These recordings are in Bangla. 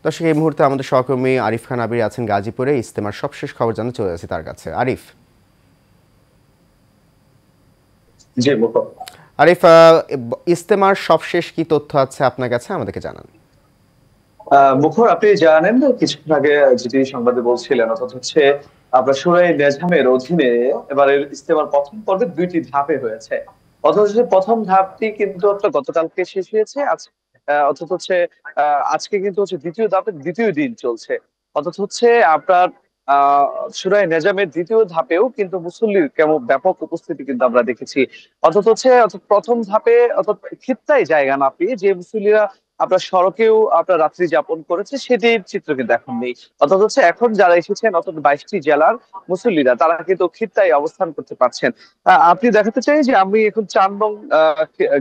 দর্শক, এই মুহূর্তে আমাদের সহকর্মী আরিফ খান আবির আছেন গাজীপুরে। ইজতেমার সবশেষ খবর জানতে চলে যাচ্ছি তার কাছে। আরিফ। জি মুখর। আরিফ, ইজতেমার সবশেষ কি তথ্য আছে আপনার কাছে, আমাদেরকে জানান। মুখর, আপনি জানেন কিছুক্ষণ আগে যেটি সংবাদে বলছিলেন, অর্থাৎ হচ্ছে আপনার সূরা নেজামের অধীনে এবারের ইজতেমার প্রথম পর্বে দুইটি ধাপে হয়েছে। অর্থাৎ হচ্ছে প্রথম ধাপটি কিন্তু আপনার গতকালকে শেষ হয়েছে। আজ অর্থাৎ হচ্ছে আজকে কিন্তু হচ্ছে দ্বিতীয় ধাপের দ্বিতীয় দিন চলছে। অর্থাৎ হচ্ছে আপনার আহ সূরা নেজামের দ্বিতীয় ধাপেও কিন্তু মুসল্লির কেমন ব্যাপক উপস্থিতি কিন্তু আমরা দেখেছি। অর্থাৎ প্রথম ধাপে অর্থাৎ খিত্তায় জায়গা না পেয়ে যে মুসল্লিরা আপনার সড়কেও আপনার রাত্রি যাপন করেছে, সেটির চিত্র কিন্তু এখন নেই। অর্থাৎ হচ্ছে এখন যারা এসেছেন অর্থাৎ 22টি জেলার মুসল্লিরা, তারা কিন্তু খিত্তায় অবস্থান করতে পারছেন। আপনি দেখাতে চাই যে আমি এখন 4 নং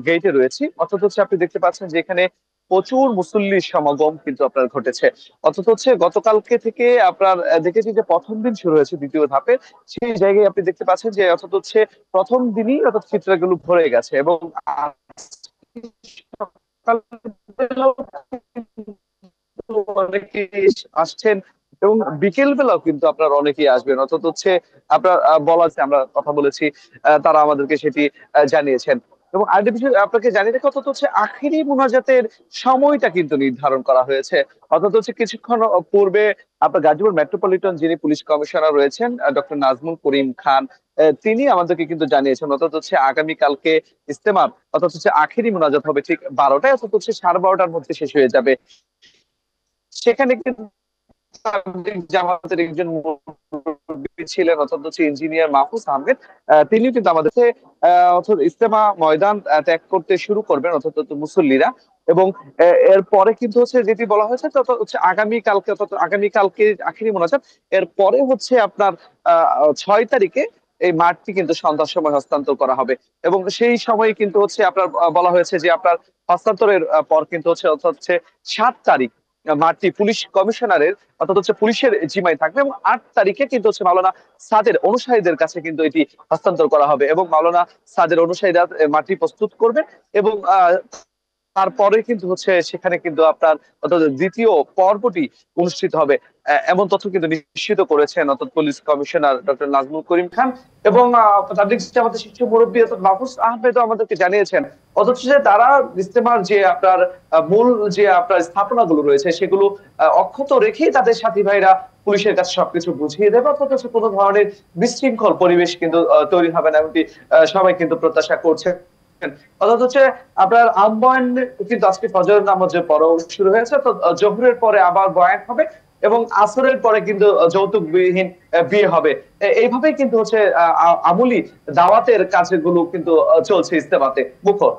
গেটে রয়েছি। অর্থাৎ হচ্ছে আপনি দেখতে পাচ্ছেন যে এখানে প্রচুর মুসল্লির সমাগম কিন্তু আপনার ঘটেছে। অর্থাৎ হচ্ছে গতকালকে থেকে আপনার দেখেছি যে প্রথম দিন শুরু হয়েছে দ্বিতীয় ধাপে, সেই জায়গায় আপনি দেখতে পাচ্ছেন যে অর্থাৎ হচ্ছে প্রথম দিনই অর্থাৎ চিত্রগুলো ভরে গেছে। এবং অনেকে আসছেন এবং বিকেল বেলাও কিন্তু আপনার অনেকেই আসবেন। অর্থাৎ হচ্ছে আপনার বলা আছে, আমরা কথা বলেছি, তারা আমাদেরকে সেটি জানিয়েছেন। এবং আরেকটা বিষয় আপনাকে জানিয়ে রাখি, অর্থাৎ হচ্ছে আখিরি মুনাজাতের সময়টা কিন্তু নির্ধারণ করা হয়েছে। অর্থাৎ হচ্ছে কিছুক্ষণ পূর্বে আপনার গাজীপুর মেট্রোপলিটন যিনি পুলিশ কমিশনার রয়েছেন, ডক্টর নাজমুল করিম খান, তিনি আমাদেরকে কিন্তু জানিয়েছেন অর্থাৎ হচ্ছে আগামীকালকে ইজতেমার অর্থাৎ হচ্ছে আখিরি মুনাজাত হবে ঠিক 12টায়, অর্থাৎ হচ্ছে 12:30টার মধ্যে শেষ হয়ে যাবে। সেখানে কিন্তু জামাতের একজন মুরব্বী ছিলেন অর্থাৎ হচ্ছে ইঞ্জিনিয়ার মাহফুজ আহমেদ, তিনিও কিন্তু আমাদের অর্থাৎ ইজতেমা ময়দান ত্যাগ করতে শুরু করবেন অর্থাৎ মুসল্লিরা। এবং এরপরে কিন্তু হচ্ছে যেটি বলা হয়েছে তত হচ্ছে আগামীকালকে অর্থাৎ আগামীকালকে আখেরি মোনাজাত, এরপরে হচ্ছে আপনার 6 তারিখে এই মাঠটি কিন্তু সন্ধ্যার সময় হস্তান্তর করা হবে। এবং সেই সময় কিন্তু হচ্ছে আপনার বলা হয়েছে যে আপনার হস্তান্তরের পর কিন্তু হচ্ছে অর্থাৎ হচ্ছে 7 তারিখ মাঠটি পুলিশ কমিশনারের অর্থাৎ হচ্ছে পুলিশের জিম্মায় থাকবে। এবং 8 তারিখে কিন্তু হচ্ছে মাওলানা সাদের অনুসারীদের কাছে কিন্তু এটি হস্তান্তর করা হবে এবং মাওলানা সাদের অনুসারীরা মাঠটি প্রস্তুত করবে। এবং তারপরে কিন্তু হচ্ছে সেখানে কিন্তু আপনার অর্থাৎ দ্বিতীয় পর্বটি অনুষ্ঠিত হবে, এমন তথ্য কিন্তু নিশ্চিত করেছেন অর্থাৎ police commissioner doctor Nazmul Karim Khan. এবং তাবলিগ জামাতের শীর্ষ মুরব্বী অর্থাৎ মাহফুজ আহমেদও আমাদেরকে জানিয়েছেন অথচ যে তারা ইজতেমার যে আপনার মূল যে আপনার স্থাপনাগুলো রয়েছে সেগুলো অক্ষত রেখেই তাদের সাথী ভাইরা পুলিশের কাছে সবকিছু বুঝিয়ে দেবে, অর্থাৎ হচ্ছে কোনো ধরনের বিশৃঙ্খল পরিবেশ কিন্তু তৈরি হবে না, এমনটি সবাই কিন্তু প্রত্যাশা করছে। অর্থাৎ হচ্ছে আপনার আহ্বান কিন্তু আজকে ফজরের নামাজের পরও শুরু হয়েছে, তো জোহরের পরে আবার বয়ান হবে এবং আসরের পরে কিন্তু যৌতুকবিহীন বিয়ে হবে। এইভাবেই কিন্তু হচ্ছে আমূলি দাওয়াতের কাজগুলো কিন্তু চলছে ইজতেমাতে মুখর।